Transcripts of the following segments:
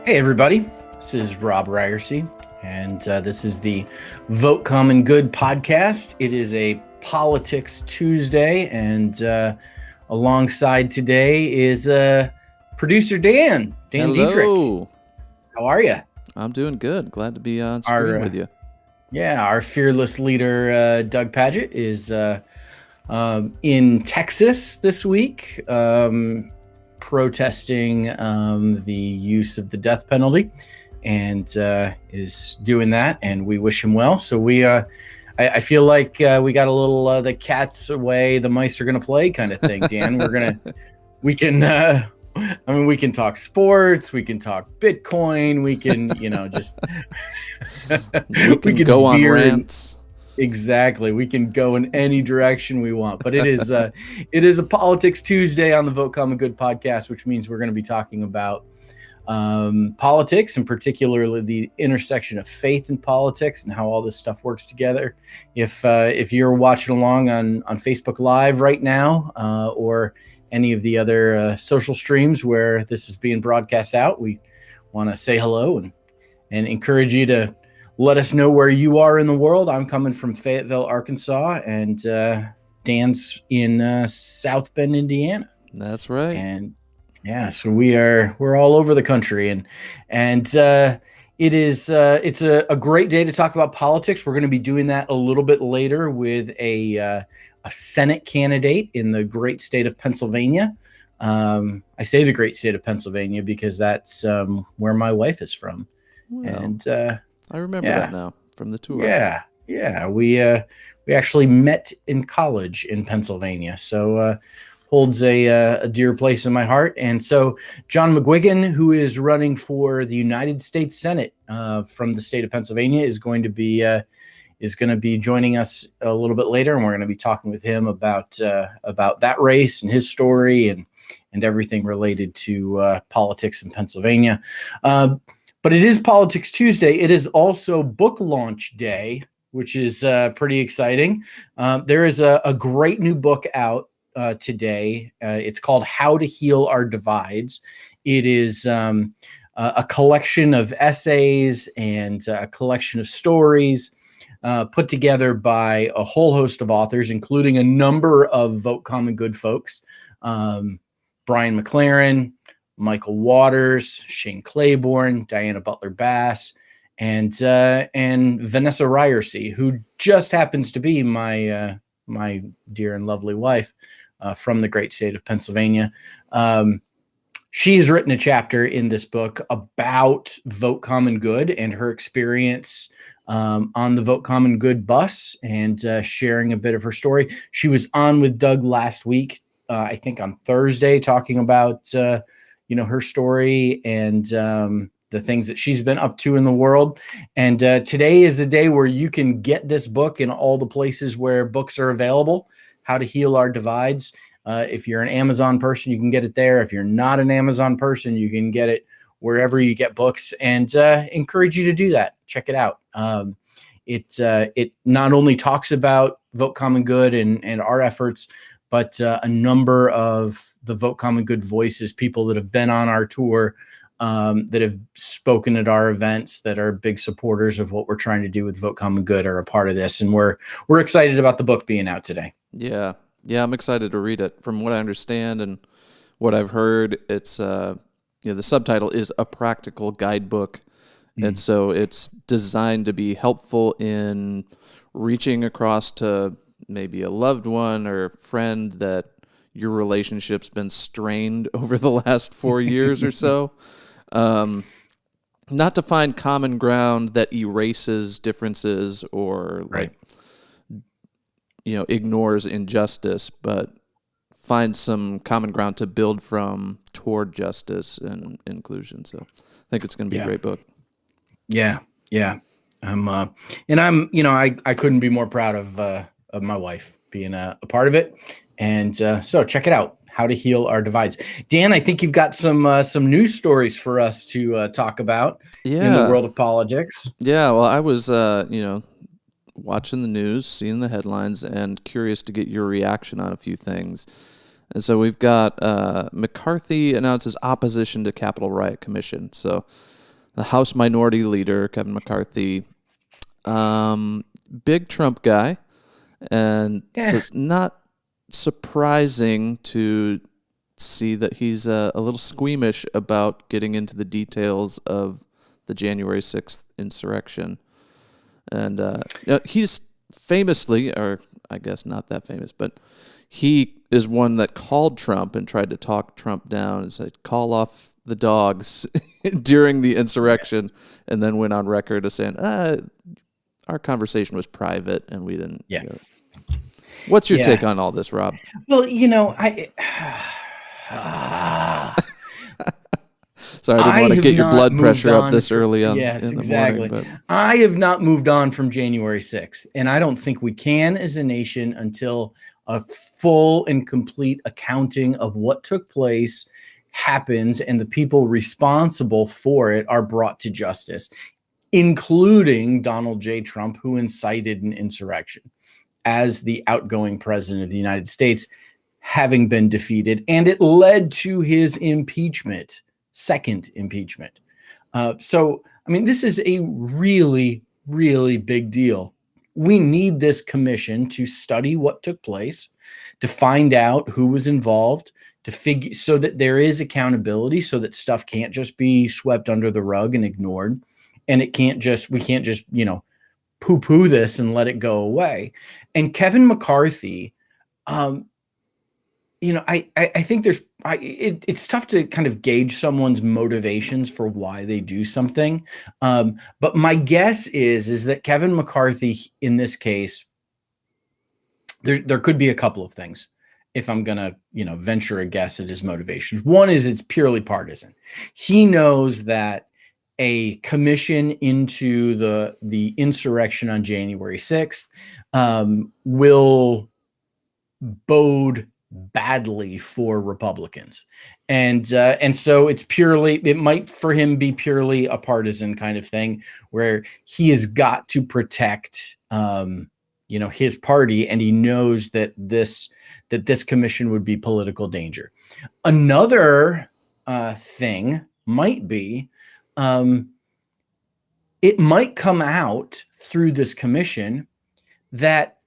Hey, everybody. This is Robb Ryerse, and this is the Vote Common Good podcast. It is a Politics Tuesday, and alongside today is producer Dan Deitrich. Hello. How are you? I'm doing good. Glad to be on screen with you. Yeah, our fearless leader, Doug Padgett, is in Texas this week. Protesting the use of the death penalty, and is doing that, and we wish him well. So I feel like we got a little the cat's away, the mice are gonna play kind of thing, Dan. we can talk sports, we can talk Bitcoin, we can just we can go on rants. Exactly. We can go in any direction we want, but it is a Politics Tuesday on the Vote Common Good podcast, which means we're going to be talking about politics, and particularly the intersection of faith and politics and how all this stuff works together. If you're watching along on Facebook Live right now, or any of the other social streams where this is being broadcast out, we want to say hello and encourage you to let us know where you are in the world. I'm coming from Fayetteville, Arkansas, and Dan's in South Bend, Indiana. That's right. And yeah, so we're all over the country, and it's a great day to talk about politics. We're going to be doing that a little bit later with a Senate candidate in the great state of Pennsylvania. I say the great state of Pennsylvania because that's where my wife is from. Well, and I remember that now from the tour. Yeah. We actually met in college in Pennsylvania, so holds a dear place in my heart. And so John McGuigan, who is running for the United States Senate from the state of Pennsylvania, is going to be joining us a little bit later, and we're going to be talking with him about that race and his story and everything related to politics in Pennsylvania. But it is Politics Tuesday. It is also book launch day, which is pretty exciting. There is a great new book out today. It's called How to Heal Our Divides. It is a collection of essays and a collection of stories put together by a whole host of authors, including a number of Vote Common Good folks. Brian McLaren, Michael Waters, Shane Claiborne, Diana Butler Bass, and Vanessa Ryerse, who just happens to be my dear and lovely wife from the great state of Pennsylvania. She's written a chapter in this book about Vote Common Good and her experience on the Vote Common Good bus, and sharing a bit of her story. She was on with Doug last week, I think on Thursday, talking about her story and the things that she's been up to in the world. And today is the day where you can get this book in all the places where books are available. How to Heal Our Divides. If you're an Amazon person, you can get it there. If you're not an Amazon person, you can get it wherever you get books, and encourage you to do that. Check it out. It not only talks about Vote Common Good and our efforts, but a number of the Vote Common Good voices, people that have been on our tour, that have spoken at our events, that are big supporters of what we're trying to do with Vote Common Good, are a part of this. And we're excited about the book being out today. Yeah, I'm excited to read it. From what I understand and what I've heard, it's the subtitle is A Practical Guidebook. And so it's designed to be helpful in reaching across to maybe a loved one or friend that your relationship's been strained over the last 4 years or so. Not to find common ground that erases differences or ignores injustice, but find some common ground to build from toward justice and inclusion. So I think it's going to be a great book. Yeah. I couldn't be more proud of my wife being a part of it. And so check it out, How to Heal Our Divides. Dan, I think you've got some news stories for us to talk about in the world of politics. Yeah, well, I was, watching the news, seeing the headlines, and curious to get your reaction on a few things. And so we've got McCarthy announces opposition to Capitol Riot Commission. So the House Minority Leader, Kevin McCarthy, big Trump guy. And so it's not surprising to see that he's a little squeamish about getting into the details of the January 6th insurrection. And he's famously, or I guess not that famous, but he is one that called Trump and tried to talk Trump down and said, call off the dogs during the insurrection, and then went on record as saying, our conversation was private and we didn't. Yeah. What's your take on all this, Rob? Well, Sorry, I didn't want to get your blood pressure up this early on. Yes, in the exactly. morning, but I have not moved on from January 6th, and I don't think we can as a nation until a full and complete accounting of what took place happens and the people responsible for it are brought to justice, including Donald J. Trump, who incited an insurrection as the outgoing president of the United States, having been defeated, and it led to his impeachment, second impeachment. So, I mean, this is a really, really big deal. We need this commission to study what took place, to find out who was involved, to figure so that there is accountability, so that stuff can't just be swept under the rug and ignored, and we can't just poo-poo this and let it go away. And Kevin McCarthy, I think it's tough to kind of gauge someone's motivations for why they do something. But my guess is that Kevin McCarthy in this case, there could be a couple of things if I'm going to, venture a guess at his motivations. One is it's purely partisan. He knows that a commission into the insurrection on January 6th will bode badly for Republicans. And so it might for him be purely a partisan kind of thing where he has got to protect, his party. And he knows that this commission would be political danger. Another thing might be, it might come out through this commission that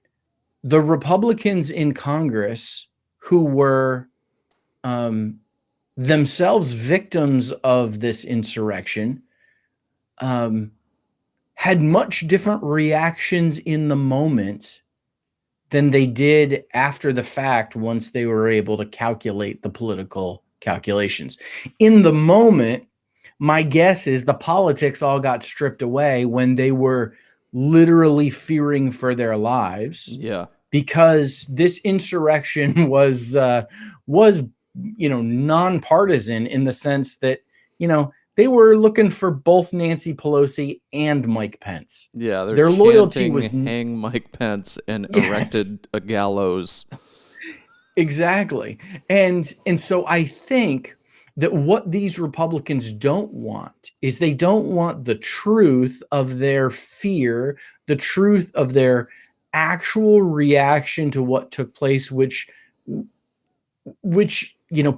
the Republicans in Congress who were themselves victims of this insurrection had much different reactions in the moment than they did after the fact once they were able to calculate the political calculations. In the moment, my guess is the politics all got stripped away when they were literally fearing for their lives. Yeah. Because this insurrection was nonpartisan in the sense that, they were looking for both Nancy Pelosi and Mike Pence. Yeah, their loyalty was hang Mike Pence and erected a gallows. Exactly. And so I think that what these Republicans don't want is they don't want the truth of their fear, the truth of their actual reaction to what took place, which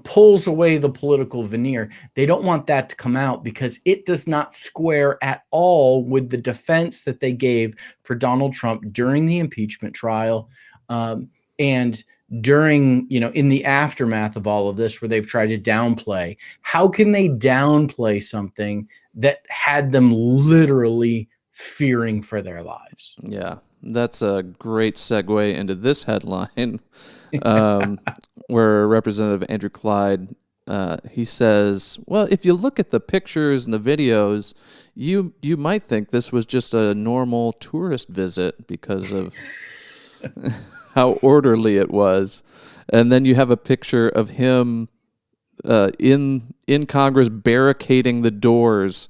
pulls away the political veneer. They don't want that to come out because it does not square at all with the defense that they gave for Donald Trump during the impeachment trial, and during, in the aftermath of all of this, where they've tried to downplay. How can they downplay something that had them literally fearing for their lives? Yeah, that's a great segue into this headline, where Representative Andrew Clyde, he says, well, if you look at the pictures and the videos, you might think this was just a normal tourist visit because of how orderly it was. And then you have a picture of him in Congress barricading the doors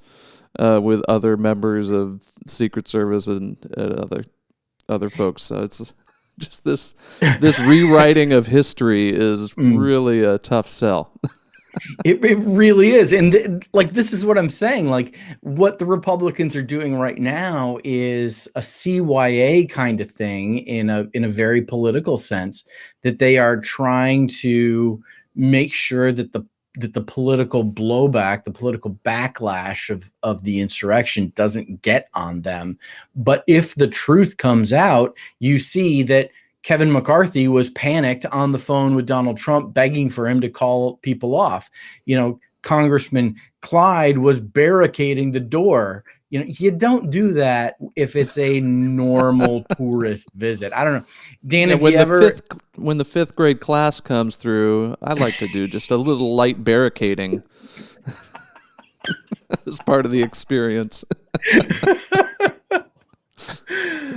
with other members of Secret Service and other folks. So it's just this rewriting of history is really a tough sell. It really is. And this is what I'm saying. Like, what the Republicans are doing right now is a CYA kind of thing in a very political sense, that they are trying to make sure that the political blowback, the political backlash of the insurrection doesn't get on them. But if the truth comes out, you see that Kevin McCarthy was panicked on the phone with Donald Trump, begging for him to call people off. Congressman Clyde was barricading the door. You don't do that if it's a normal tourist visit. I don't know. Dan, Yeah, have you ever... when the fifth grade class comes through, I like to do just a little light barricading as part of the experience.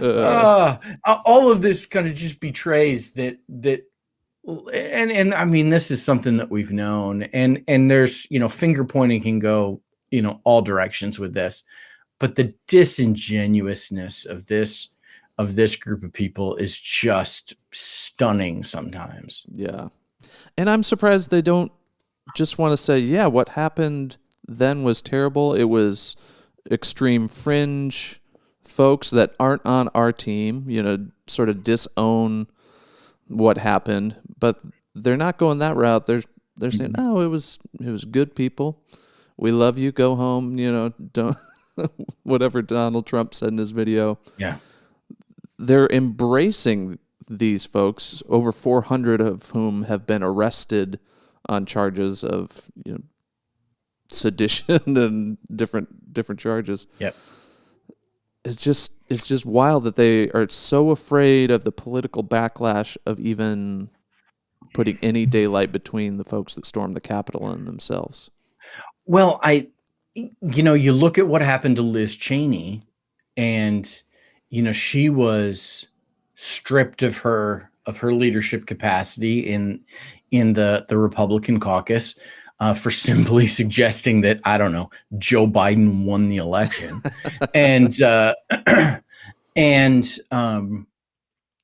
All of this kind of just betrays that and I mean, this is something that we've known, and there's, finger pointing can go, all directions with this, but the disingenuousness of this group of people is just stunning sometimes. Yeah. And I'm surprised they don't just want to say, yeah, what happened then was terrible. It was extreme fringe folks that aren't on our team, sort of disown what happened, but they're not going that route. They're saying, "Oh, it was good people. We love you. Go home." Don't whatever Donald Trump said in his video. Yeah, they're embracing these folks, over 400 of whom have been arrested on charges of sedition and different charges. Yep. It's just wild that they are so afraid of the political backlash of even putting any daylight between the folks that stormed the Capitol and themselves. Well, you look at what happened to Liz Cheney, and she was stripped of her leadership capacity in the Republican caucus for simply suggesting that, I don't know, Joe Biden won the election. and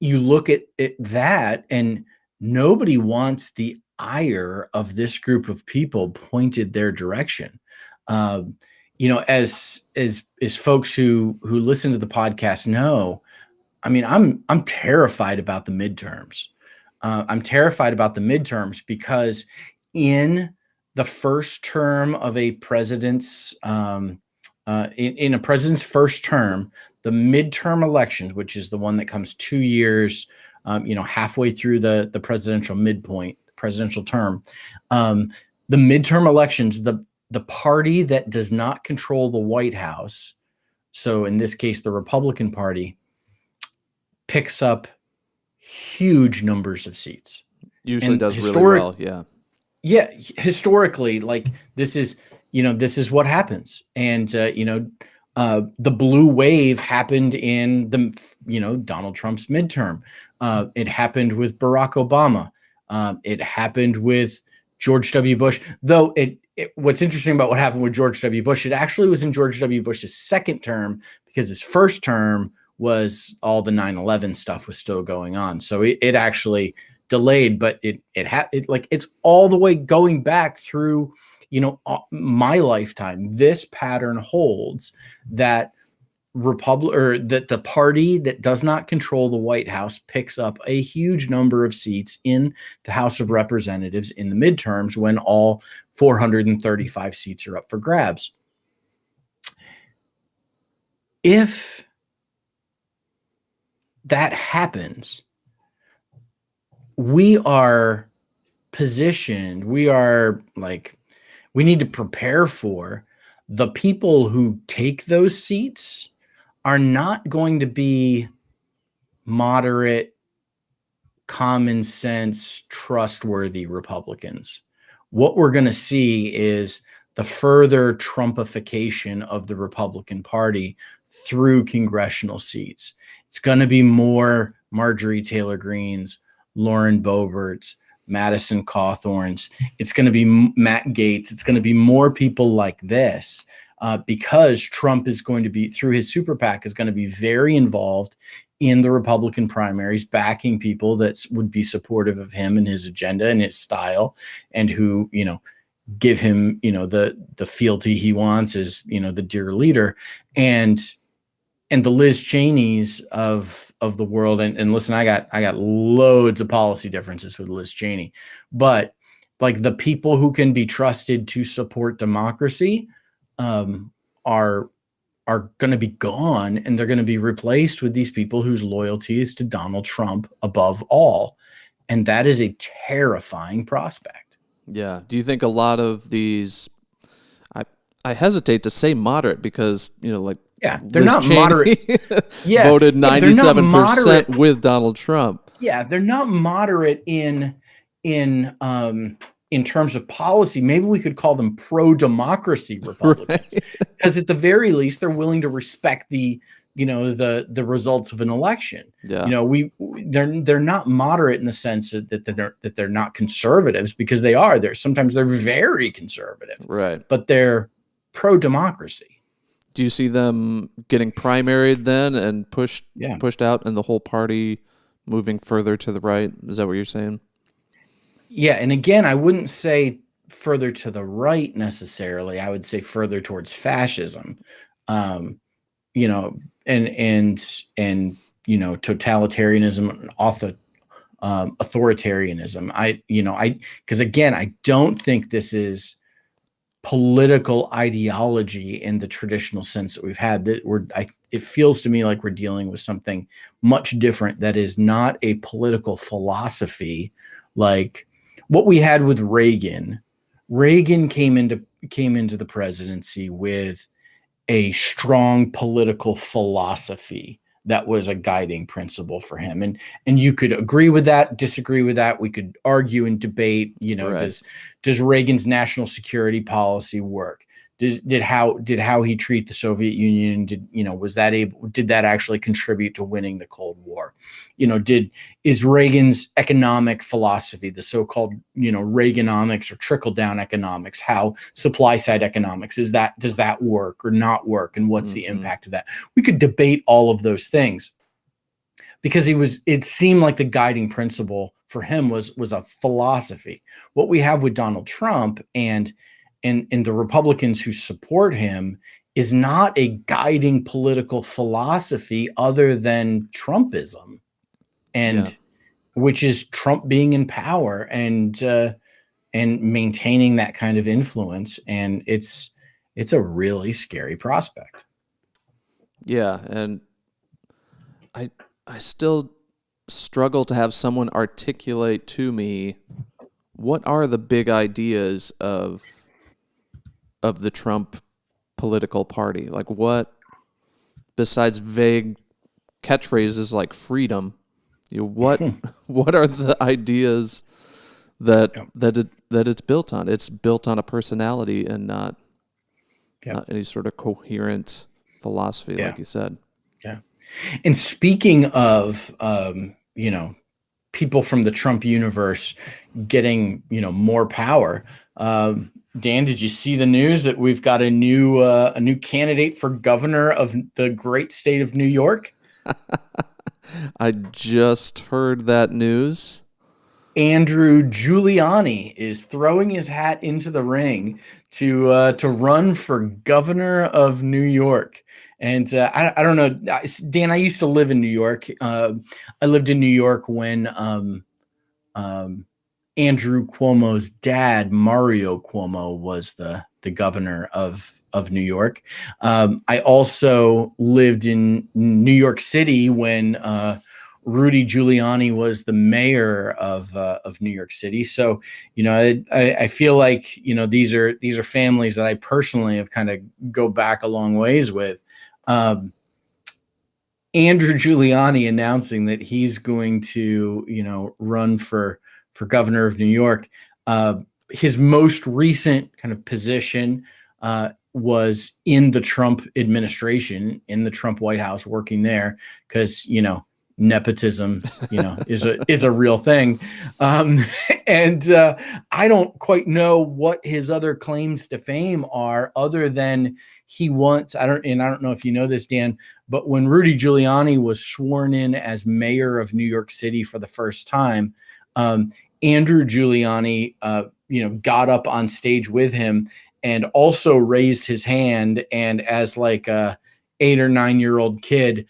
you look at that, and nobody wants the ire of this group of people pointed their direction. As folks who listen to the podcast know, I mean, I'm terrified about the midterms. I'm terrified about the midterms because in the first term of a president's in a president's first term, the midterm elections, which is the one that comes 2 years, halfway through the presidential term, the midterm elections, the party that does not control the White House, so in this case, the Republican Party, picks up huge numbers of seats. Usually does really well, yeah. Yeah, historically, like this is what happens. And the blue wave happened in the Donald Trump's midterm. It happened with Barack Obama. It happened with George W. Bush. Though what's interesting about what happened with George W. Bush, it actually was in George W. Bush's second term, because his first term was all the 9/11 stuff was still going on. So it actually delayed, but it's all the way going back through, my lifetime. This pattern holds that that the party that does not control the White House picks up a huge number of seats in the House of Representatives in the midterms when all 435 seats are up for grabs. If that happens, we are positioned, we need to prepare for the people who take those seats are not going to be moderate, common sense, trustworthy Republicans. What we're going to see is the further Trumpification of the Republican Party through congressional seats. It's going to be more Marjorie Taylor Greenes, Lauren Boeberts, Madison Cawthorns. It's going to be Matt Gaetz. It's going to be more people like this because Trump is going to be, through his super PAC, is going to be very involved in the Republican primaries, backing people that would be supportive of him and his agenda and his style, and who, give him, the fealty he wants as, the dear leader. And the Liz Cheneys of the world, and listen, I got loads of policy differences with Liz Cheney, but like the people who can be trusted to support democracy are going to be gone, and they're going to be replaced with these people whose loyalty is to Donald Trump above all. And that is a terrifying prospect. Yeah. Do you think a lot of these, I hesitate to say moderate because, like, yeah, they're Liz not Cheney moderate. Yeah, voted they're not 97% moderate with Donald Trump. Yeah, they're not moderate in terms of policy. Maybe we could call them pro-democracy Republicans, because at the very least, they're willing to respect the results of an election. Yeah. They're not moderate in the sense that they're not conservatives, because they are. Sometimes they're very conservative, right? But they're pro-democracy. Do you see them getting primaried then and pushed out, and the whole party moving further to the right? Is that what you're saying? Yeah, and again, I wouldn't say further to the right necessarily. I would say further towards fascism, and totalitarianism, authoritarianism. Because again, I don't think this is political ideology in the traditional sense that we've had. It feels to me like we're dealing with something much different that is not a political philosophy like what we had with Reagan. Reagan came into the presidency with a strong political philosophy that was a guiding principle for him. And you could agree with that, disagree with that. We could argue and debate, right. Does Reagan's national security policy work? Did how he treat the Soviet Union? Did that actually contribute to winning the Cold War? Is Reagan's economic philosophy, the so-called, Reaganomics or trickle-down economics, how supply-side economics, does that work or not work? And what's the impact of that? We could debate all of those things, because it seemed like the guiding principle for him was a philosophy. What we have with Donald Trump and the Republicans who support him is not a guiding political philosophy other than Trumpism, which is Trump being in power and maintaining that kind of influence. And it's a really scary prospect. Yeah, and I still struggle to have someone articulate to me what are the big ideas of the Trump political party. Like, what, besides vague catchphrases like freedom, what are the ideas that it's built on? It's built on a personality and not any sort of coherent philosophy, like you said. Yeah. And speaking of people from the Trump universe getting more power, Dan, did you see the news that we've got a new candidate for governor of the great state of New York? I just heard that news. Andrew Giuliani is throwing his hat into the ring to run for governor of New York. And I don't know, Dan, I used to live in New York. I lived in New York when Andrew Cuomo's dad, Mario Cuomo, was the governor of New York. I also lived in New York City when Rudy Giuliani was the mayor of New York City. So, I feel like, these are families that I personally have kind of go back a long ways with. Andrew Giuliani announcing that he's going to, run for governor of New York. His most recent kind of position was in the Trump administration, in the Trump White House, working there, because, nepotism, is a real thing. And I don't quite know what his other claims to fame are, other than he wants, I don't know if you know this, Dan, but when Rudy Giuliani was sworn in as mayor of New York City for the first time, Andrew Giuliani, got up on stage with him and also raised his hand, and as like a 8 or 9-year-old kid,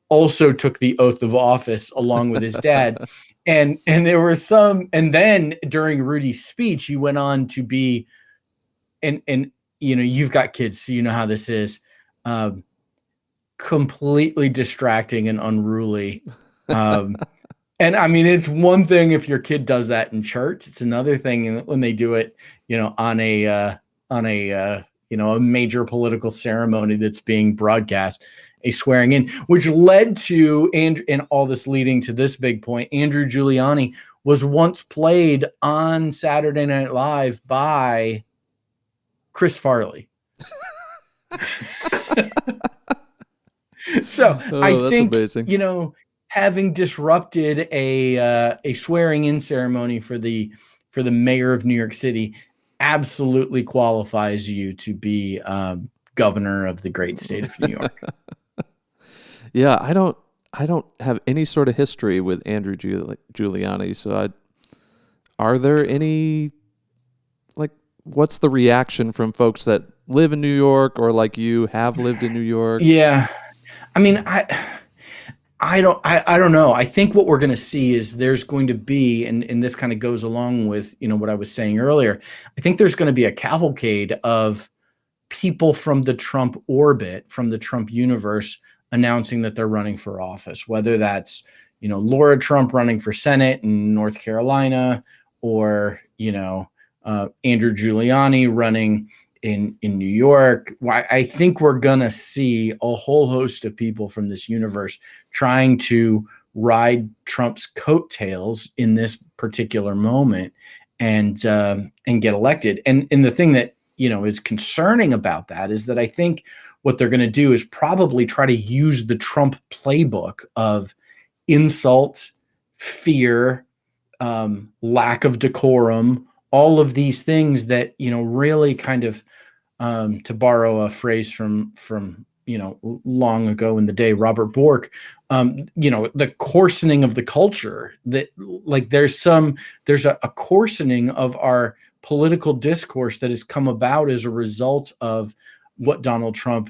also took the oath of office along with his dad. And there were some, and then during Rudy's speech, he went on to be, and you've got kids, so you know how this is, completely distracting and unruly. And I mean, it's one thing if your kid does that in church. It's another thing when they do it, on a a major political ceremony that's being broadcast, a swearing in, which led to, and all this leading to this big point. Andrew Giuliani was once played on Saturday Night Live by Chris Farley. So I think, amazing. Having disrupted a swearing in ceremony for the mayor of New York City absolutely qualifies you to be governor of the great state of New York. Yeah, I don't have any sort of history with Andrew Giuliani. So are there any, like, what's the reaction from folks that live in New York or like you have lived in New York? Yeah. I mean, I don't know. I think what we're going to see is there's going to be, and this kind of goes along with, what I was saying earlier. I think there's going to be a cavalcade of people from the Trump orbit, from the Trump universe, announcing that they're running for office, whether that's, Laura Trump running for Senate in North Carolina, or, Andrew Giuliani running in New York. I think we're going to see a whole host of people from this universe trying to ride Trump's coattails in this particular moment and get elected. And the thing that, is concerning about that is that I think what they're going to do is probably try to use the Trump playbook of insult, fear, lack of decorum, all of these things that, really kind of, to borrow a phrase from long ago in the day, Robert Bork, the coarsening of the culture, that like there's a coarsening of our political discourse that has come about as a result of what Donald Trump,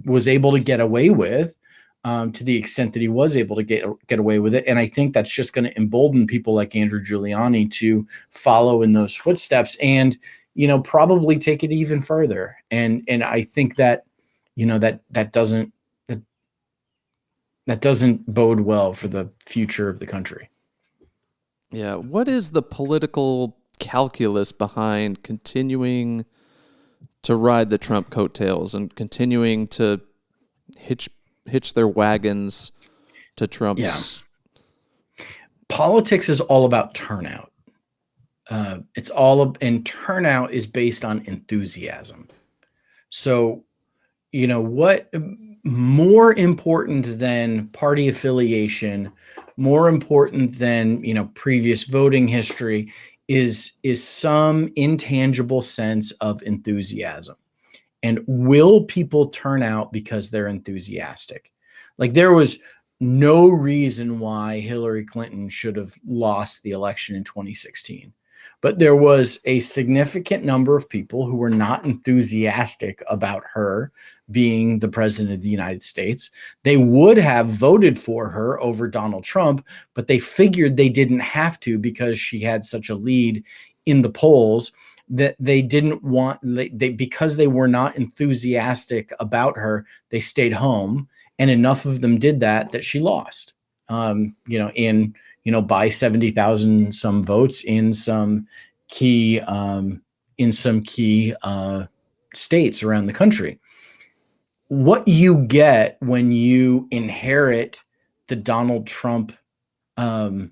was able to get away with, to the extent that he was able to get away with it. And I think that's just going to embolden people like Andrew Giuliani to follow in those footsteps and, probably take it even further. And I think that, that doesn't bode well for the future of the country. Yeah. What is the political calculus behind continuing to ride the Trump coattails and continuing to hitch their wagons to Trump's? Yeah. Politics is all about turnout. And turnout is based on enthusiasm. So, what more important than party affiliation, more important than, previous voting history is some intangible sense of enthusiasm. And will people turn out because they're enthusiastic? Like, there was no reason why Hillary Clinton should have lost the election in 2016. But there was a significant number of people who were not enthusiastic about her being the president of the United States. They would have voted for her over Donald Trump, but they figured they didn't have to because she had such a lead in the polls that they didn't want, because they were not enthusiastic about her, they stayed home. And enough of them did that she lost, by 70,000 some votes in some key states around the country. What you get when you inherit the Donald Trump, when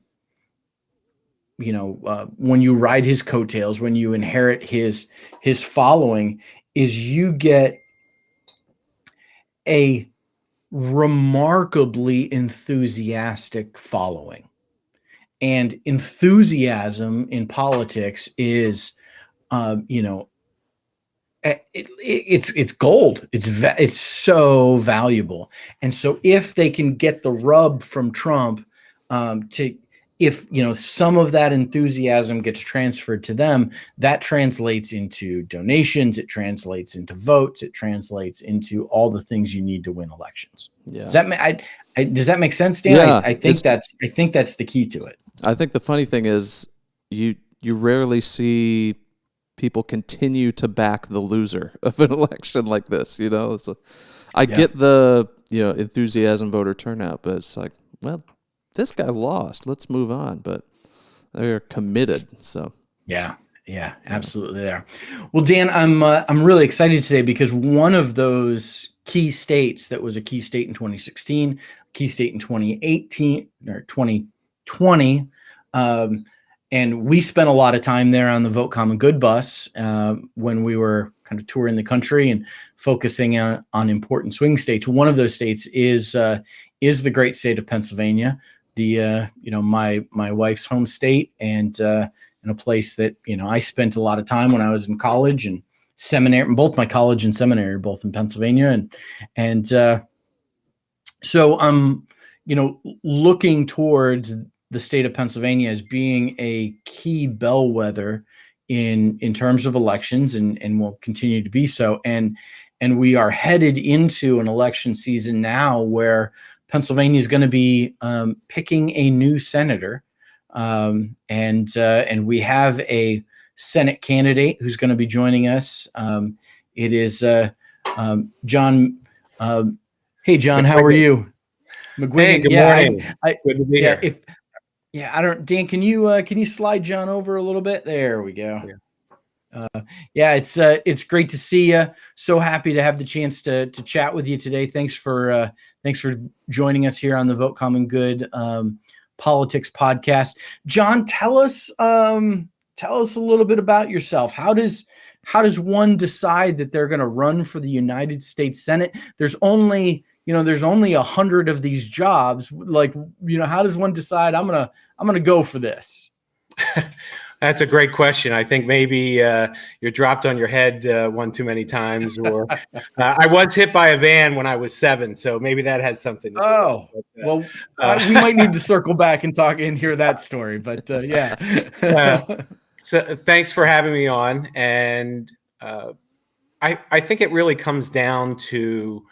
you ride his coattails, when you inherit his following, is you get a remarkably enthusiastic following. And enthusiasm in politics is, it's gold. It's so valuable. And so if they can get the rub from Trump, if some of that enthusiasm gets transferred to them, that translates into donations, it translates into votes, it translates into all the things you need to win elections. Yeah. Does that Does that make sense, Dan? Yeah, I think that's the key to it. I think the funny thing is you rarely see people continue to back the loser of an election like this. I get the enthusiasm, voter turnout, but it's like, well, this guy lost. Let's move on. But they're committed. So yeah, absolutely there. Well, Dan, I'm really excited today because one of those key states that was a key state in 2016, key state in 2018 or 2020, and we spent a lot of time there on the Vote Common Good bus when we were kind of touring the country and focusing on important swing states. One of those states is the great state of Pennsylvania, my wife's home state, and in a place that I spent a lot of time when I was in college and seminary. Both my college and seminary are both in Pennsylvania, and so I'm looking towards the state of Pennsylvania as being a key bellwether in terms of elections, and will continue to be so. And we are headed into an election season now where Pennsylvania is going to be picking a new senator, and we have a Senate candidate who's going to be joining us. It is John. Hey, John, how are you? McGuigan. Hey, good morning. Good to be here. Dan, can you slide John over a little bit? There we go. It's great to see you. So happy to have the chance to chat with you today. Thanks for joining us here on the Vote Common Good Politics podcast. John, tell us a little bit about yourself. How does one decide that they're going to run for the United States Senate? There's only 100 of these jobs. How does one decide I'm gonna go for this? That's a great question. I think maybe you're dropped on your head one too many times, or I was hit by a van when I was 7, so maybe that has something to do with it. Well, we might need to circle back and talk and hear that story, but So thanks for having me on, and I think it really comes down to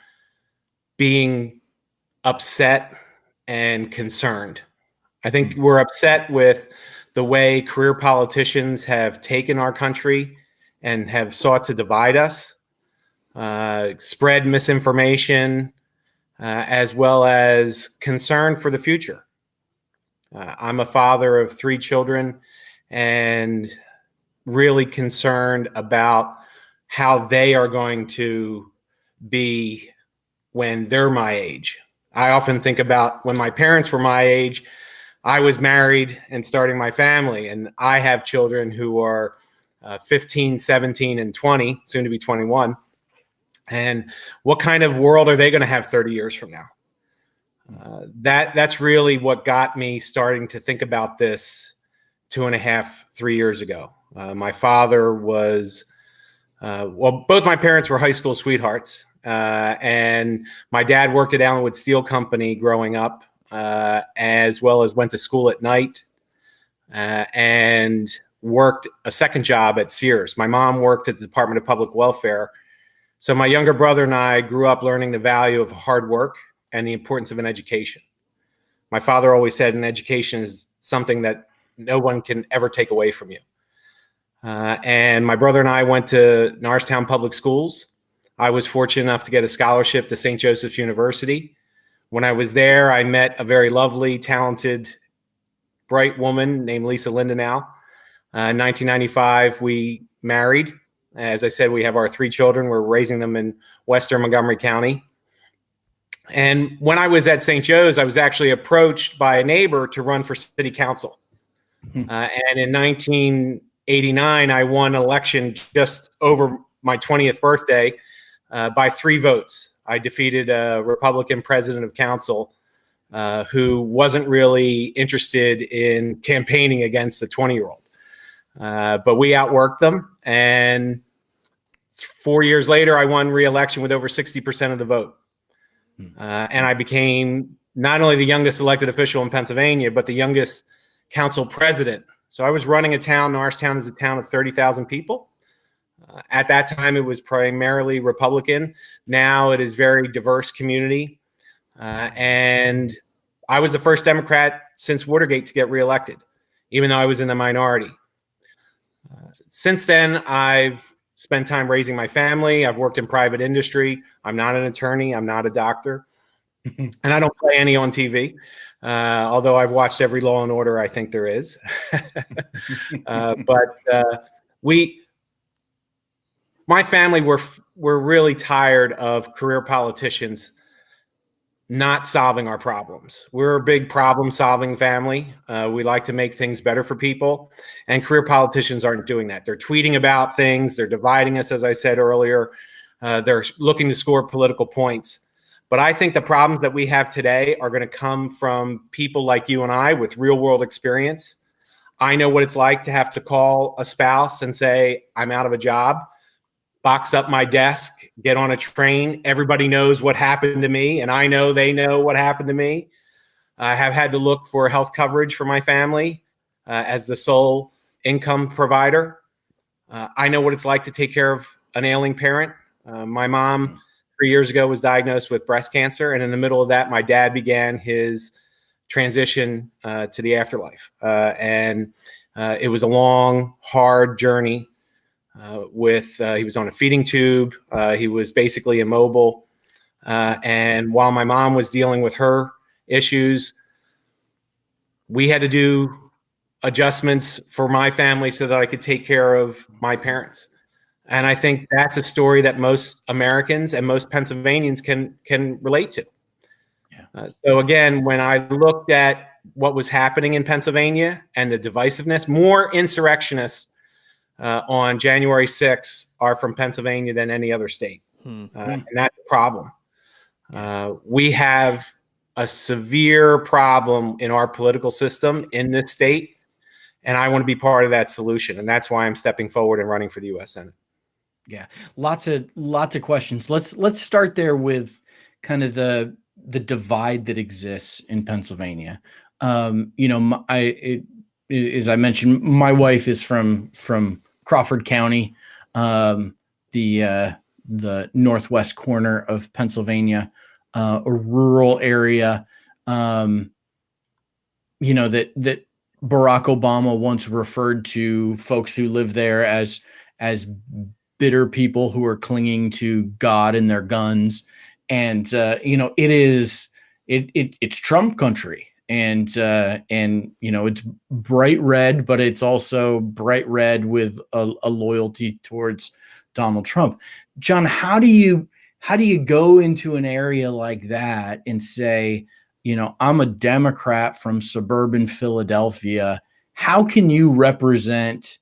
being upset and concerned. I think we're upset with the way career politicians have taken our country and have sought to divide us, spread misinformation, as well as concern for the future. I'm a father of 3 children and really concerned about how they are going to be when they're my age. I often think about when my parents were my age. I was married and starting my family, and I have children who are 15, 17, and 20, soon to be 21. And what kind of world are they going to have 30 years from now? That's really what got me starting to think about this 2.5, 3 years ago. My father was, both my parents were high school sweethearts. And my dad worked at Allenwood Steel Company growing up, as well as went to school at night, and worked a second job at Sears. My mom worked at the Department of Public Welfare. So my younger brother and I grew up learning the value of hard work and the importance of an education. My father always said an education is something that no one can ever take away from you. And my brother and I went to Norristown Public Schools. I was fortunate enough to get a scholarship to St. Joseph's University. When I was there, I met a very lovely, talented, bright woman named Lisa Lindenau. In 1995, we married. As I said, we have our 3 children. We're raising them in Western Montgomery County. And when I was at St. Joe's, I was actually approached by a neighbor to run for city council. And in 1989, I won an election just over my 20th birthday by 3 votes. I defeated a Republican president of council who wasn't really interested in campaigning against the 20-year-old. But we outworked them. And 4 years later, I won re-election with over 60% of the vote. And I became not only the youngest elected official in Pennsylvania, but the youngest council president. So I was running a town. Norristown is a town of 30,000 people. At that time, it was primarily Republican. Now it is very diverse community. And I was the first Democrat since Watergate to get reelected, even though I was in the minority. Since then, I've spent time raising my family. I've worked in private industry. I'm not an attorney. I'm not a doctor. And I don't play any on TV, although I've watched every Law and Order I think there is. My family were really tired of career politicians not solving our problems. We're a big problem-solving family. We like to make things better for people, and career politicians aren't doing that. They're tweeting about things. They're dividing us, as I said earlier. They're looking to score political points. But I think the problems that we have today are going to come from people like you and I with real-world experience. I know what it's like to have to call a spouse and say, I'm out of a job, box up my desk, get on a train. Everybody knows what happened to me, and I know they know what happened to me. I have had to look for health coverage for my family as the sole income provider. I know what it's like to take care of an ailing parent. My mom, 3 years ago, was diagnosed with breast cancer, and in the middle of that, my dad began his transition to the afterlife. It was a long, hard journey. He was on a feeding tube. He was basically immobile. And while my mom was dealing with her issues, we had to do adjustments for my family so that I could take care of my parents. And I think that's a story that most Americans and most Pennsylvanians can relate to. Yeah. So again, when I looked at what was happening in Pennsylvania and the divisiveness, more insurrectionists on January 6th are from Pennsylvania than any other state. And that's a problem. We have a severe problem in our political system in this state, and I want to be part of that solution. And that's why I'm stepping forward and running for the U.S. Senate. Yeah, lots of questions. Let's start there with kind of the divide that exists in Pennsylvania. As I mentioned, my wife is from Crawford County, the northwest corner of Pennsylvania, a rural area. That Barack Obama once referred to folks who live there as bitter people who are clinging to God and their guns, and it's Trump country. And it's bright red, but it's also bright red with a loyalty towards Donald Trump. John, how do you go into an area like that and say, I'm a Democrat from suburban Philadelphia. How can you represent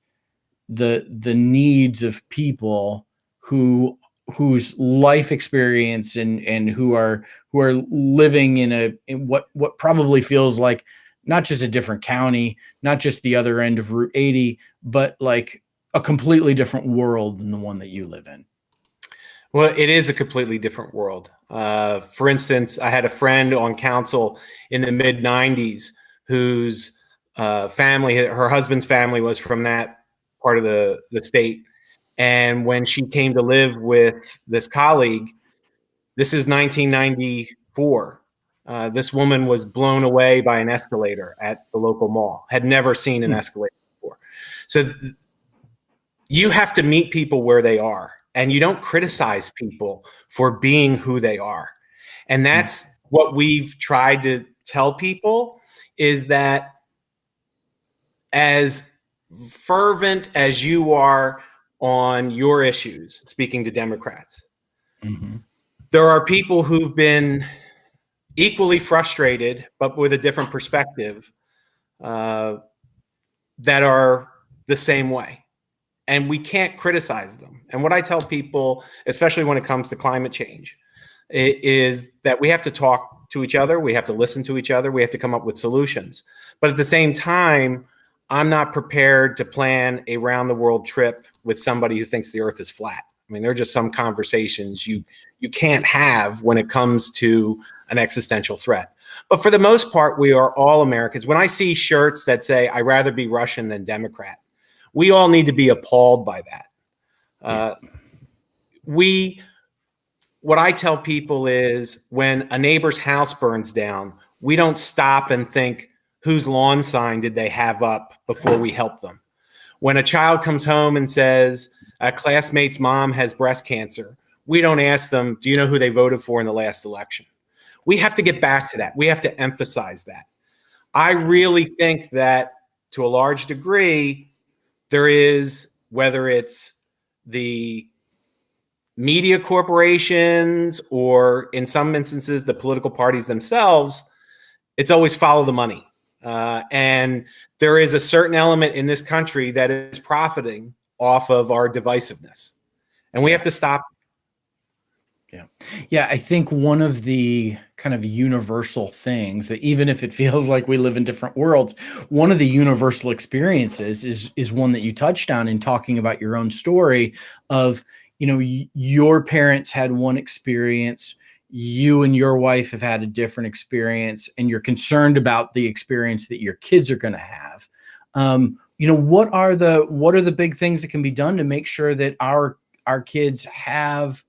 the needs of people whose life experience and who are living in what probably feels like not just a different county, not just the other end of Route 80, but like a completely different world than the one that you live in? Well, it is a completely different world. For instance, I had a friend on council in the mid-90s whose family, her husband's family, was from that part of the state. And when she came to live with this colleague, this is 1994. This woman was blown away by an escalator at the local mall, had never seen an escalator before. So you have to meet people where they are, and you don't criticize people for being who they are. And that's what we've tried to tell people, is that as fervent as you are on your issues, speaking to Democrats, there are people who've been equally frustrated, but with a different perspective, that are the same way. And we can't criticize them. And what I tell people, especially when it comes to climate change, is that we have to talk to each other. We have to listen to each other. We have to come up with solutions. But at the same time, I'm not prepared to plan a round-the-world trip with somebody who thinks the earth is flat. I mean, there are just some conversations you can't have when it comes to an existential threat. But for the most part, we are all Americans. When I see shirts that say, I'd rather be Russian than Democrat, we all need to be appalled by that. We what I tell people is when a neighbor's house burns down, we don't stop and think, whose lawn sign did they have up before we help them? When a child comes home and says a classmate's mom has breast cancer, we don't ask them, do you know who they voted for in the last election? We have to get back to that. We have to emphasize that. I really think that to a large degree, there is, whether it's the media corporations or in some instances the political parties themselves, it's always follow the money. And there is a certain element in this country that is profiting off of our divisiveness. And we have to stop. Yeah. Yeah. I think one of the kind of universal things that, even if it feels like we live in different worlds, one of the universal experiences is one that you touched on in talking about your own story of, your parents had one experience, you and your wife have had a different experience, and you're concerned about the experience that your kids are going to have. What are the big things that can be done to make sure that our kids have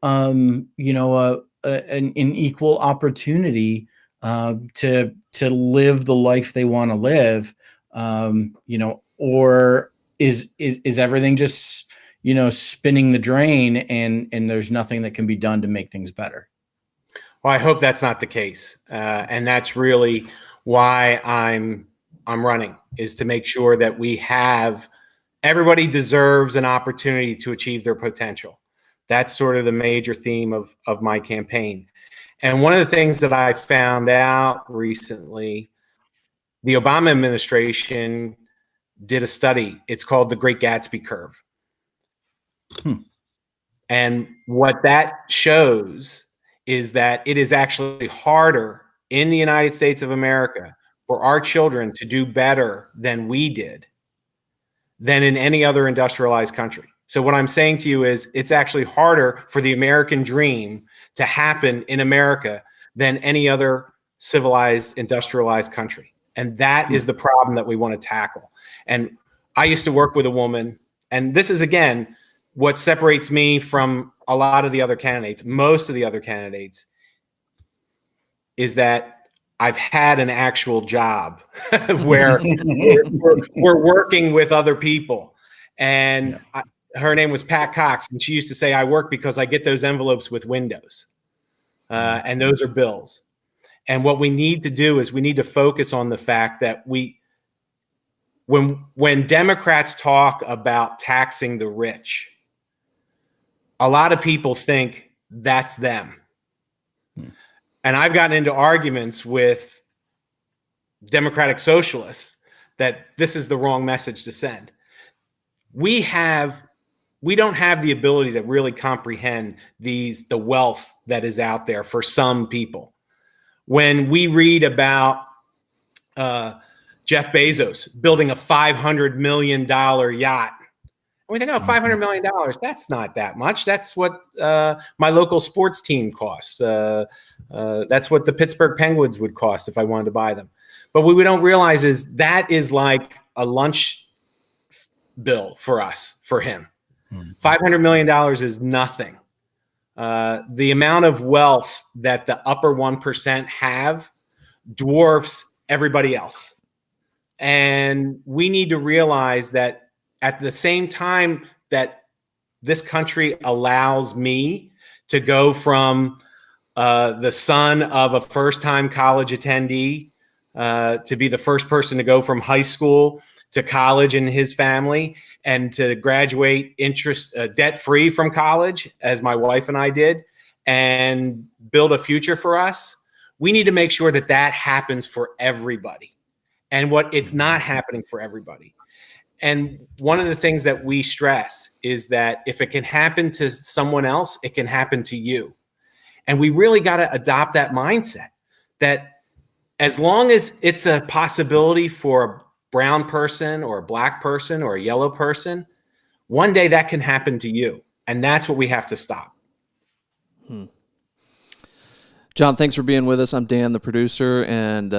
an equal opportunity to live the life they want to live, or is everything just spinning the drain and there's nothing that can be done to make things better? Well, I hope that's not the case, and that's really why I'm running, is to make sure that everybody deserves an opportunity to achieve their potential. That's sort of the major theme of my campaign. And one of the things that I found out recently, the Obama administration did a study. It's called the Great Gatsby Curve. And what that shows is that it is actually harder in the United States of America for our children to do better than we did than in any other industrialized country. So what I'm saying to you is it's actually harder for the American dream to happen in America than any other civilized, industrialized country. And that is the problem that we want to tackle. And I used to work with a woman, and this is, again, what separates me from a lot of the other candidates, most of the other candidates, is that I've had an actual job where we're working with other people. And her name was Pat Cox, and she used to say, I work because I get those envelopes with windows, and those are bills. And what we need to do is we need to focus on the fact that when Democrats talk about taxing the rich, a lot of people think that's them. And I've gotten into arguments with Democratic socialists that this is the wrong message to send. We don't have the ability to really comprehend the wealth that is out there for some people. When we read about Jeff Bezos building a $500 million yacht, and we think, oh, $500 million, that's not that much. That's what my local sports team costs. That's what the Pittsburgh Penguins would cost if I wanted to buy them. But what we don't realize is that is like a lunch bill for us, for him. $500 million is nothing. The amount of wealth that the upper 1% have dwarfs everybody else. And we need to realize that at the same time that this country allows me to go from the son of a first-time college attendee to be the first person to go from high school to college in his family and to graduate debt-free from college, as my wife and I did, and build a future for us, we need to make sure that that happens for everybody. And it's not happening for everybody. And one of the things that we stress is that if it can happen to someone else, it can happen to you. And we really got to adopt that mindset that as long as it's a possibility for a brown person or a black person or a yellow person, one day that can happen to you. And that's what we have to stop. John, thanks for being with us. I'm Dan, the producer, and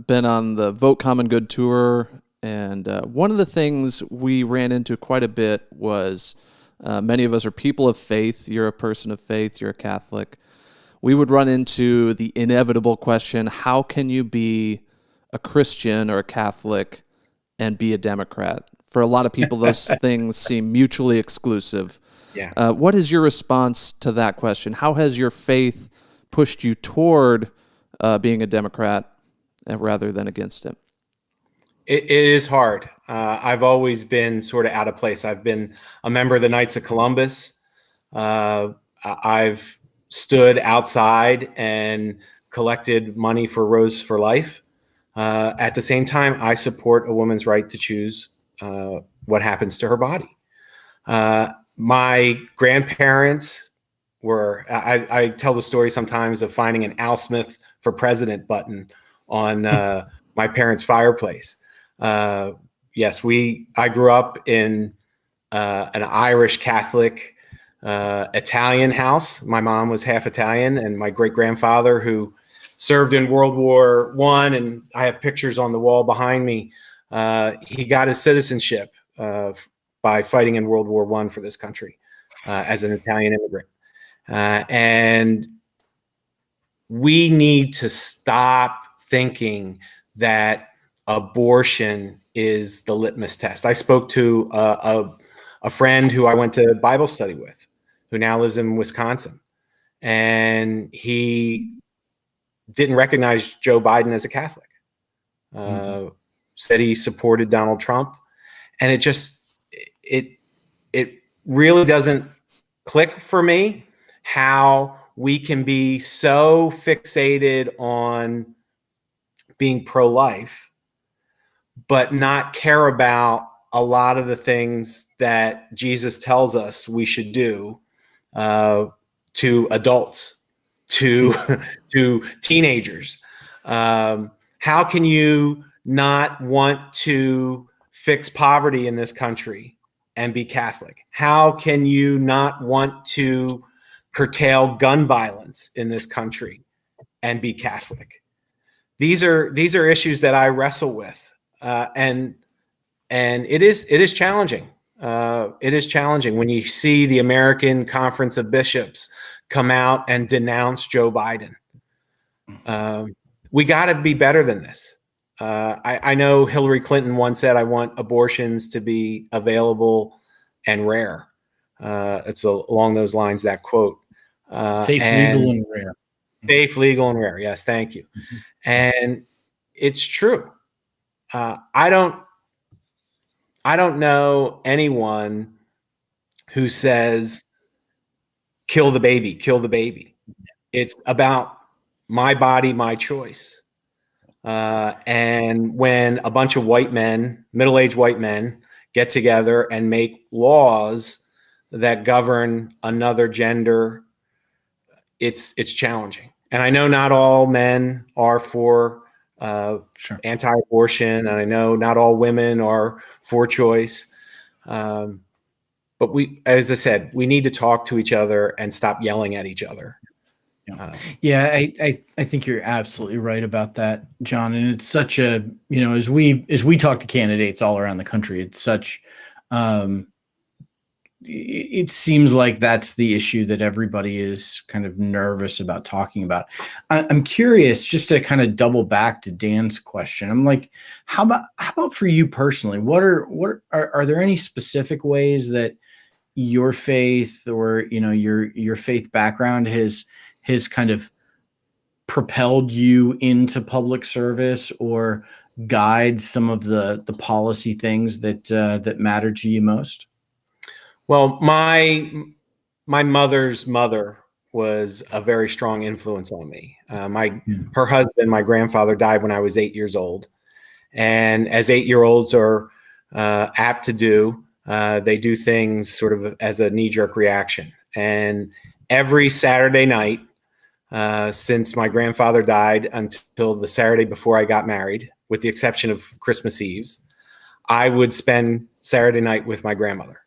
been on the Vote Common Good tour. And one of the things we ran into quite a bit was Many of us are people of faith. You're a person of faith. You're a Catholic. We would run into the inevitable question, how can you be a Christian or a Catholic and be a Democrat? For a lot of people, those things seem mutually exclusive. Yeah. What is your response to that question? How has your faith pushed you toward being a Democrat rather than against it? It is hard. I've always been sort of out of place. I've been a member of the Knights of Columbus. I've stood outside and collected money for Rose for Life. At the same time, I support a woman's right to choose what happens to her body. My grandparents were, I tell the story sometimes of finding an Al Smith for President button on my parents' fireplace. Yes, I grew up in an Irish Catholic Italian house. My mom was half Italian, and my great grandfather, who served in World War I, and I have pictures on the wall behind me. He got his citizenship by fighting in World War I for this country as an Italian immigrant. And we need to stop thinking that abortion is the litmus test. I spoke to a friend who I went to Bible study with, who now lives in Wisconsin, and he didn't recognize Joe Biden as a Catholic. Said he supported Donald Trump, and it really doesn't click for me how we can be so fixated on being pro-life, but not care about a lot of the things that Jesus tells us we should do to adults, to teenagers. How can you not want to fix poverty in this country and be Catholic? How can you not want to curtail gun violence in this country and be Catholic? These are issues that I wrestle with, and it is challenging. It is challenging when you see the American Conference of Bishops come out and denounce Joe Biden. We got to be better than this. I know Hillary Clinton once said, "I want abortions to be available and rare." It's along those lines, that quote. Safe, legal, and rare. Safe, legal, and rare. Yes, thank you. Mm-hmm. And it's true. I don't know anyone who says, kill the baby, kill the baby. It's about my body, my choice. And when a bunch of white men, middle-aged white men, get together and make laws that govern another gender, it's challenging. And I know not all men are for anti-abortion, and I know not all women are for choice. But as I said, we need to talk to each other and stop yelling at each other. I think you're absolutely right about that, John. And it's such a, as we talk to candidates all around the country, it's such, it seems like that's the issue that everybody is kind of nervous about talking about. I'm curious, just to kind of double back to Dan's question. I'm like, how about for you personally? What are there any specific ways that your faith or your faith background has kind of propelled you into public service or guides some of the policy things that matter to you most? Well, my mother's mother was a very strong influence on me. Her husband, my grandfather, died when I was 8 years old. And as 8-year-olds are apt to do, they do things sort of as a knee-jerk reaction. And every Saturday night, since my grandfather died until the Saturday before I got married, with the exception of Christmas Eves, I would spend Saturday night with my grandmother.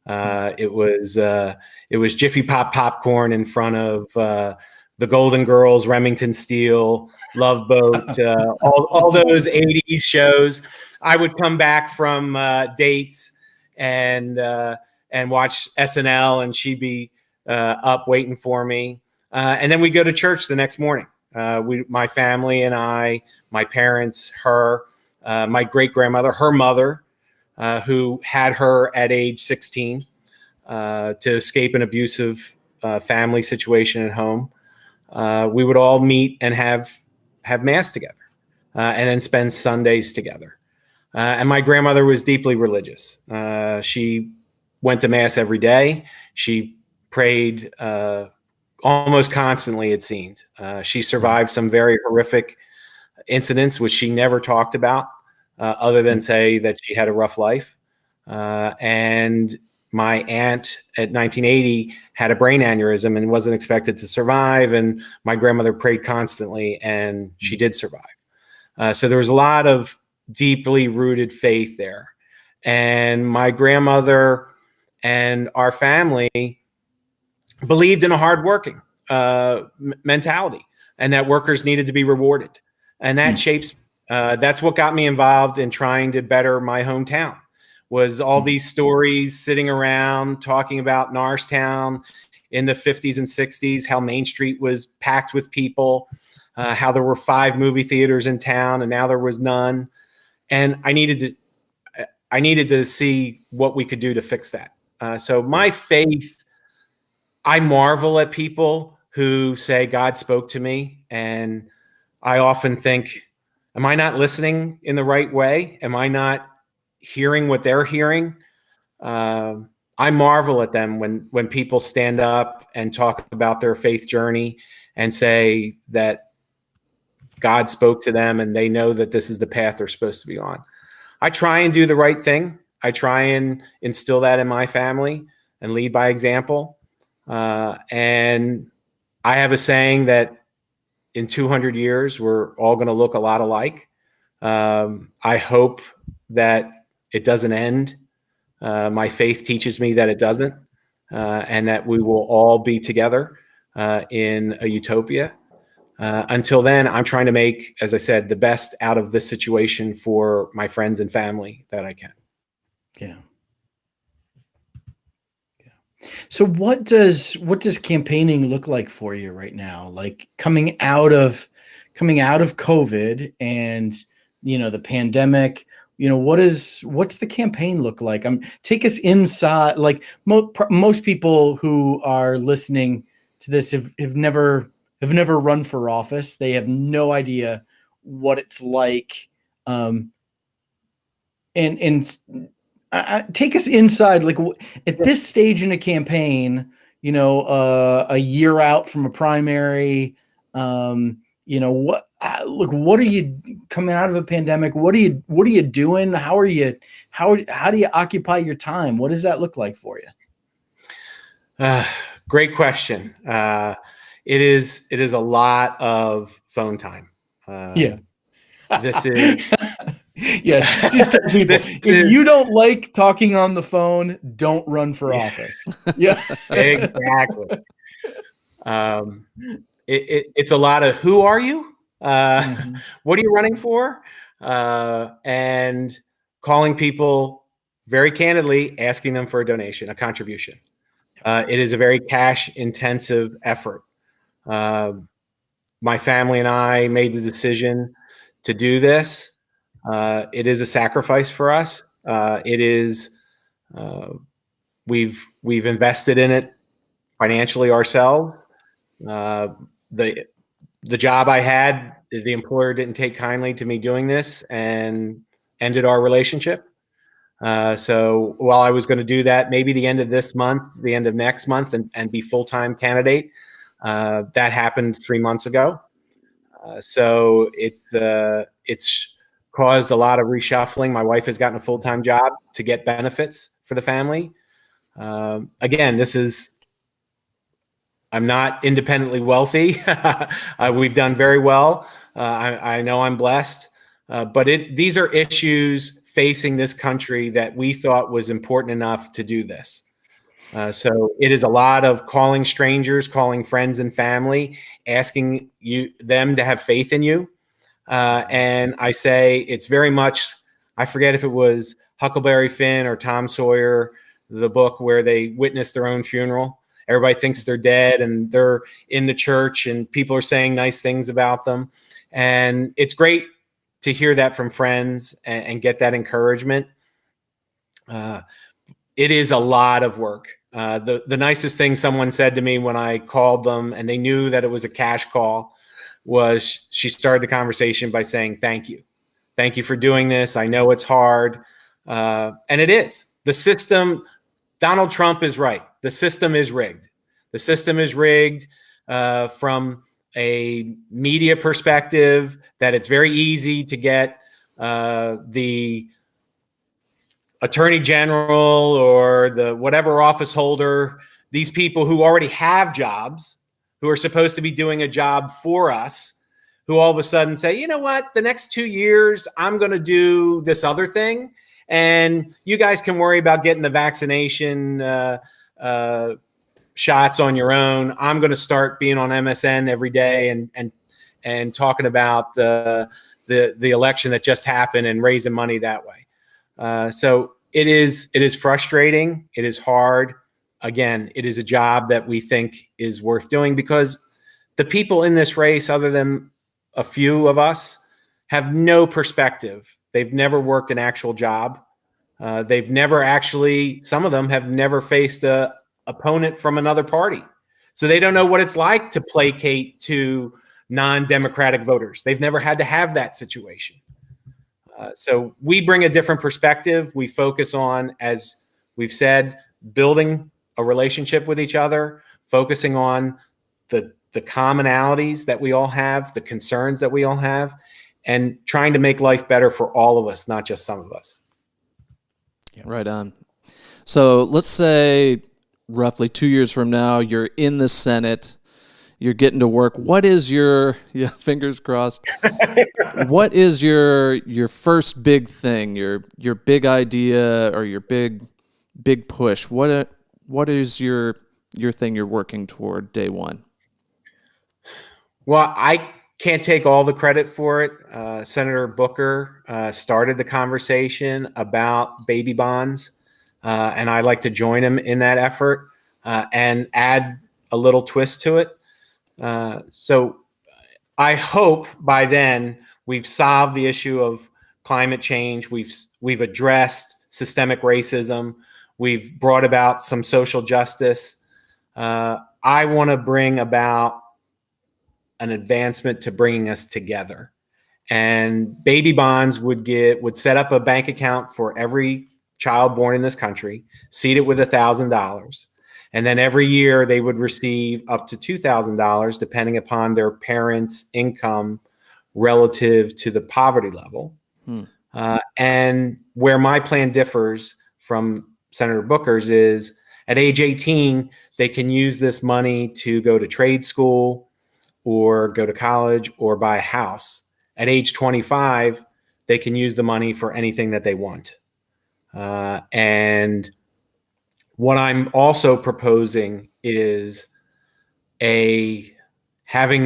It was Jiffy Pop popcorn in front of the Golden Girls, Remington Steele, Love Boat, all those 80s shows. I would come back from dates and and watch SNL, and she'd be up waiting for me. And then we'd go to church the next morning. My family and I, my parents, her, my great-grandmother, her mother, who had her at age 16 to escape an abusive family situation at home. We would all meet and have Mass together, and then spend Sundays together. And my grandmother was deeply religious. She went to Mass every day. She prayed almost constantly, it seemed. She survived some very horrific incidents, which she never talked about, other than say that she had a rough life. And my aunt at 1980 had a brain aneurysm and wasn't expected to survive. And my grandmother prayed constantly, and she did survive. So there was a lot of deeply rooted faith there. And my grandmother and our family believed in a hardworking mentality, and that workers needed to be rewarded. And that shapes, that's what got me involved in trying to better my hometown, was all these stories sitting around talking about Norristown in the 50s and 60s, how Main Street was packed with people, how there were 5 movie theaters in town and now there was none. And I needed to see what we could do to fix that. So my faith, I marvel at people who say God spoke to me, and I often think, am I not listening in the right way? Am I not hearing what they're hearing? I marvel at them when people stand up and talk about their faith journey and say that God spoke to them and they know that this is the path they're supposed to be on. I try and do the right thing. I try and instill that in my family and lead by example. And I have a saying that in 200 years, we're all going to look a lot alike. I hope that it doesn't end. My faith teaches me that it doesn't, and that we will all be together in a utopia. Until then, I'm trying to make, as I said, the best out of this situation for my friends and family that I can. Yeah. So what does campaigning look like for you right now? Like coming out of COVID and, the pandemic, what's the campaign look like? Take us inside. Like most people who are listening to this have never run for office. They have no idea what it's like. Take us inside, like at this stage in a campaign, a year out from a primary, what are you coming out of a pandemic? What are you doing? How do you occupy your time? What does that look like for you? Great question. It is a lot of phone time. Yeah. This is yes. Just tell people, if you don't like talking on the phone, don't run for office. Yeah, exactly. It's a lot of who are you? What are you running for? And calling people very candidly, asking them for a donation, a contribution. It is a very cash intensive effort. My family and I made the decision to do this. It is a sacrifice for us. It is, we've invested in it financially ourselves. The job I had, the employer didn't take kindly to me doing this and ended our relationship. So while I was going to do that, maybe the end of this month, the end of next month, and be full-time candidate, that happened 3 months ago. So it's caused a lot of reshuffling. My wife has gotten a full-time job to get benefits for the family. Again, I'm not independently wealthy. We've done very well. I know I'm blessed, but these are issues facing this country that we thought was important enough to do this. So it is a lot of calling strangers, calling friends and family, asking them to have faith in you. And I say it's very much, I forget if it was Huckleberry Finn or Tom Sawyer the book where they witness their own funeral. Everybody thinks they're dead and they're in the church and people are saying nice things about them. And it's great to hear that from friends and get that encouragement. It is a lot of work. The nicest thing someone said to me when I called them and they knew that it was a cash call was she started the conversation by saying, "Thank you. Thank you for doing this. I know it's hard." And it is. The system, Donald Trump is right. The system is rigged. The system is rigged from a media perspective, that it's very easy to get the attorney general or the whatever office holder, these people who already have jobs, who are supposed to be doing a job for us, who all of a sudden say, you know what, the next 2 years, I'm going to do this other thing. And you guys can worry about getting the vaccination shots on your own. I'm going to start being on MSN every day and talking about the election that just happened and raising money that way. So it is frustrating. It is hard. Again, it is a job that we think is worth doing because the people in this race, other than a few of us, have no perspective. They've never worked an actual job. They've never actually, some of them have never faced a opponent from another party. So they don't know what it's like to placate to non-democratic voters. They've never had to have that situation. So we bring a different perspective. We focus on, as we've said, building a relationship with each other, focusing on the commonalities that we all have, the concerns that we all have, and trying to make life better for all of us, not just some of us. Yeah. Right on. So let's say roughly 2 years from now, you're in the Senate, you're getting to work. What is your, fingers crossed, what is your first big thing, your big idea or your big push? What is your thing you're working toward day one? Well, I can't take all the credit for it. Senator Booker started the conversation about baby bonds, and I'd like to join him in that effort and add a little twist to it. So I hope by then we've solved the issue of climate change. We've addressed systemic racism. We've brought about some social justice. I want to bring about an advancement to bringing us together. And baby bonds would set up a bank account for every child born in this country, seed it with $1,000. And then every year they would receive up to $2,000, depending upon their parents' income relative to the poverty level. And where my plan differs from Senator Booker's is at age 18, they can use this money to go to trade school or go to college or buy a house. At age 25, they can use the money for anything that they want. And what I'm also proposing is having a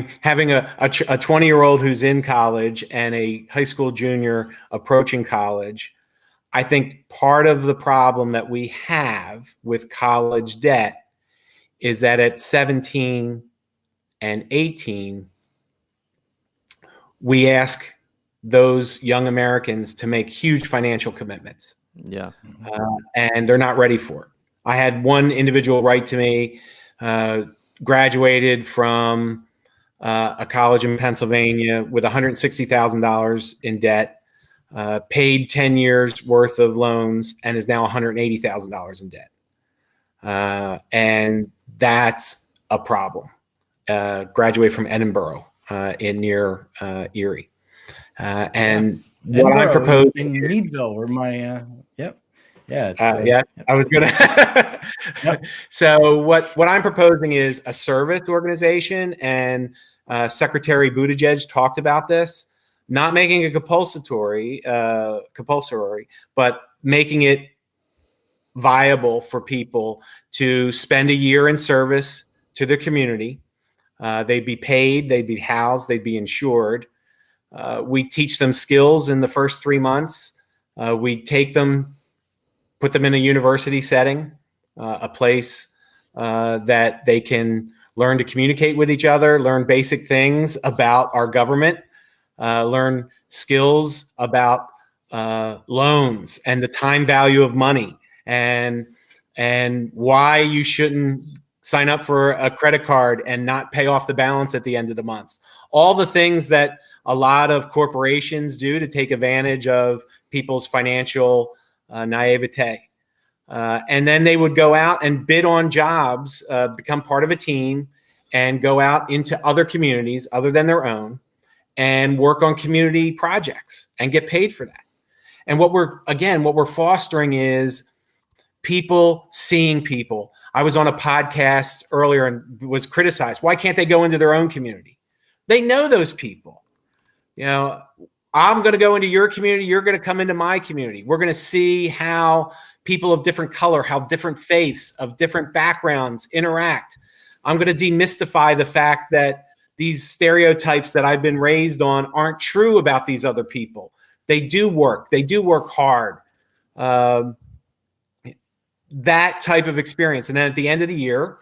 20-year-old who's in college and a high school junior approaching college. I think part of the problem that we have with college debt is that at 17 and 18, we ask those young Americans to make huge financial commitments. Yeah. And they're not ready for it. I had one individual write to me, graduated from a college in Pennsylvania with $160,000 in debt, paid 10 years worth of loans, and is now $180,000 in debt. And that's a problem. Graduate from Edinburgh in near Erie. And what I'm proposing in Meadville, where my yep. Yeah, I was gonna. Yep. So what I'm proposing is a service organization, and Secretary Buttigieg talked about this, not making it compulsory, but making it viable for people to spend a year in service to their community. They'd be paid, they'd be housed, they'd be insured. We teach them skills in the first 3 months. We take them put them in a university setting, a place that they can learn to communicate with each other, learn basic things about our government, learn skills about loans and the time value of money, and why you shouldn't sign up for a credit card and not pay off the balance at the end of the month. All the things that a lot of corporations do to take advantage of people's financial naivete. And then they would go out and bid on jobs, become part of a team, and go out into other communities other than their own and work on community projects and get paid for that. And what we're fostering is people seeing people. I was on a podcast earlier and was criticized. Why can't they go into their own community? They know those people. You know, I'm going to go into your community. You're going to come into my community. We're going to see how people of different color, how different faiths, of different backgrounds interact. I'm going to demystify the fact that these stereotypes that I've been raised on aren't true about these other people. They do work. They do work hard. That type of experience. And then at the end of the year,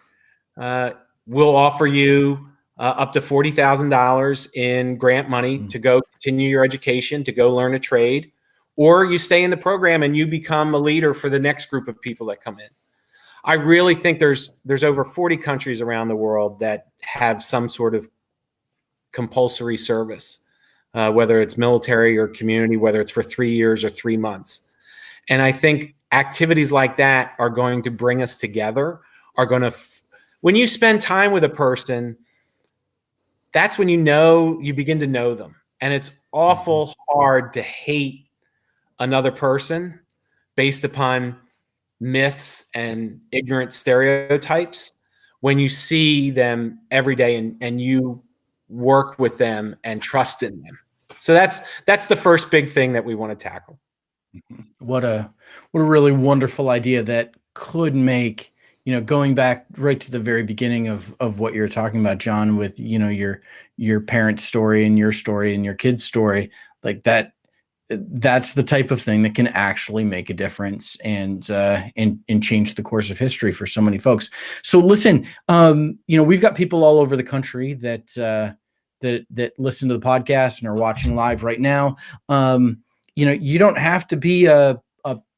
we'll offer you up to $40,000 in grant money to go continue your education, to go learn a trade, or you stay in the program and you become a leader for the next group of people that come in. I really think there's over 40 countries around the world that have some sort of compulsory service, whether it's military or community, whether it's for 3 years or 3 months. And I think activities like that are going to bring us together, are going to, when you spend time with a person, that's when you begin to know them. And it's awful hard to hate another person based upon myths and ignorant stereotypes when you see them every day and you work with them and trust in them. So that's the first big thing that we want to tackle. What a really wonderful idea that could make, going back right to the very beginning of what you're talking about, John, with, your parents' story and your kid's story, like that. That's the type of thing that can actually make a difference and change the course of history for so many folks. So listen, we've got people all over the country that listen to the podcast and are watching live right now. You don't have to be a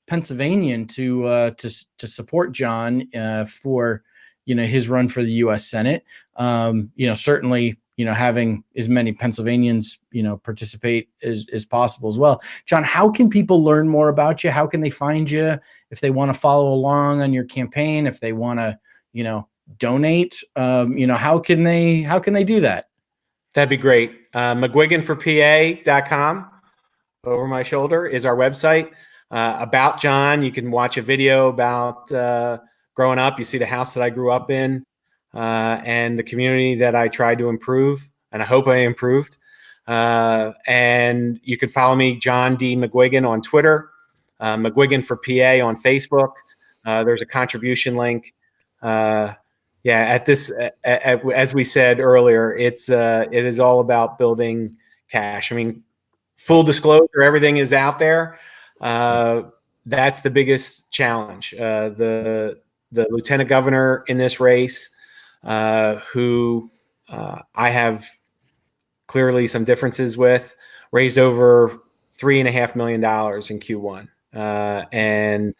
Pennsylvanian to support John for his run for the U.S. Senate. Certainly, having as many Pennsylvanians participate as possible as well. John, how can people learn more about you? How can they find you if they want to follow along on your campaign? If they want to donate? How can they do that? That'd be great. McGuiganforPA.com. Over my shoulder is our website. About John, you can watch a video about growing up. You see the house that I grew up in and the community that I tried to improve, and I hope I improved. And you can follow me, John D. McGuigan, on Twitter, McGuigan for PA on Facebook. There's a contribution link. As we said earlier, it is all about building cash. I mean, full disclosure, everything is out there. That's the biggest challenge. The lieutenant governor in this race, who I have clearly some differences with, raised over $3.5 million in Q1. And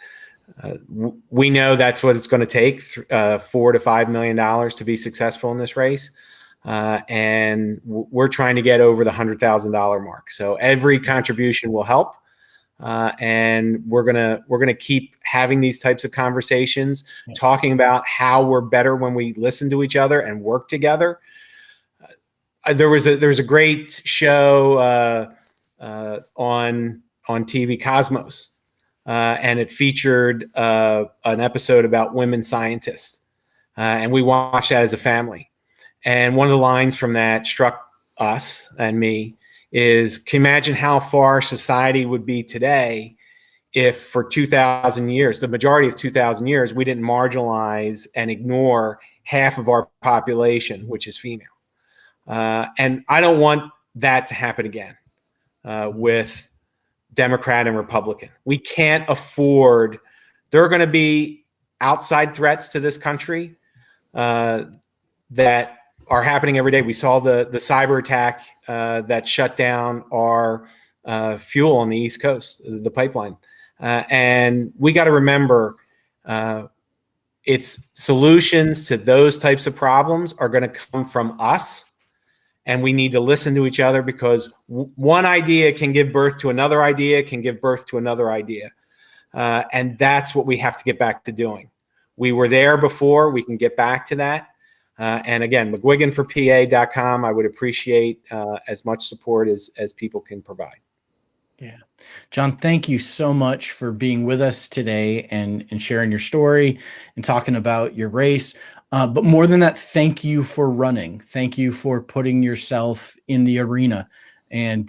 we know that's what it's going to take, $4 to $5 million to be successful in this race. And we're trying to get over the $100,000 mark. So every contribution will help. And we're gonna keep having these types of conversations, talking about how we're better when we listen to each other and work together. There was a great show on TV, Cosmos, and it featured an episode about women scientists, and we watched that as a family. And one of the lines from that struck us and me is, can you imagine how far society would be today if for 2,000 years, the majority of 2,000 years, we didn't marginalize and ignore half of our population, which is female. And I don't want that to happen again with Democrat and Republican. We can't afford there are going to be outside threats to this country that are happening every day. We saw the cyber attack that shut down our fuel on the East Coast, the pipeline. And we got to remember its solutions to those types of problems are going to come from us. And we need to listen to each other, because one idea can give birth to another idea, can give birth to another idea. And that's what we have to get back to doing. We were there before. We can get back to that. And again, McGuiganforPA.com. I would appreciate as much support as people can provide. Yeah. John, thank you so much for being with us today and sharing your story and talking about your race. But more than that, thank you for running. Thank you for putting yourself in the arena and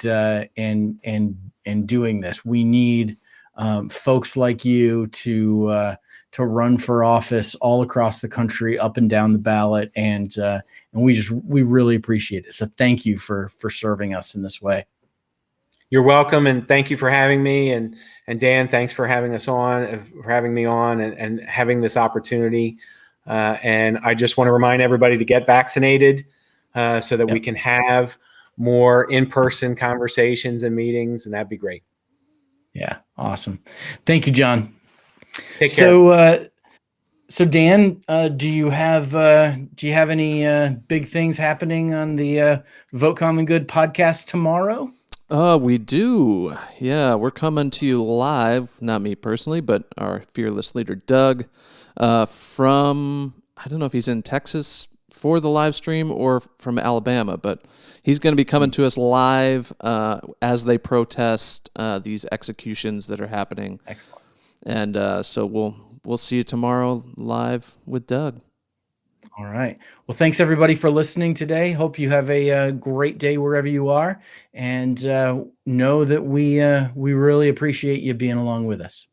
doing this. We need folks like you to run for office all across the country, up and down the ballot, and we really appreciate it. So thank you for serving us in this way. You're welcome, and thank you for having me. And Dan, thanks for having me on, and having this opportunity. And I just want to remind everybody to get vaccinated so that we can have more in-person conversations and meetings, and that'd be great. Yeah, awesome. Thank you, John. Take care. So Dan, do you have any big things happening on the Vote Common Good podcast tomorrow? We do. Yeah, we're coming to you live, not me personally, but our fearless leader, Doug, from, I don't know if he's in Texas for the live stream or from Alabama, but he's going to be coming to us live as they protest these executions that are happening. Excellent. And so we'll see you tomorrow live with Doug. All right. Well, thanks everybody for listening today. Hope you have a great day wherever you are, and know that we really appreciate you being along with us.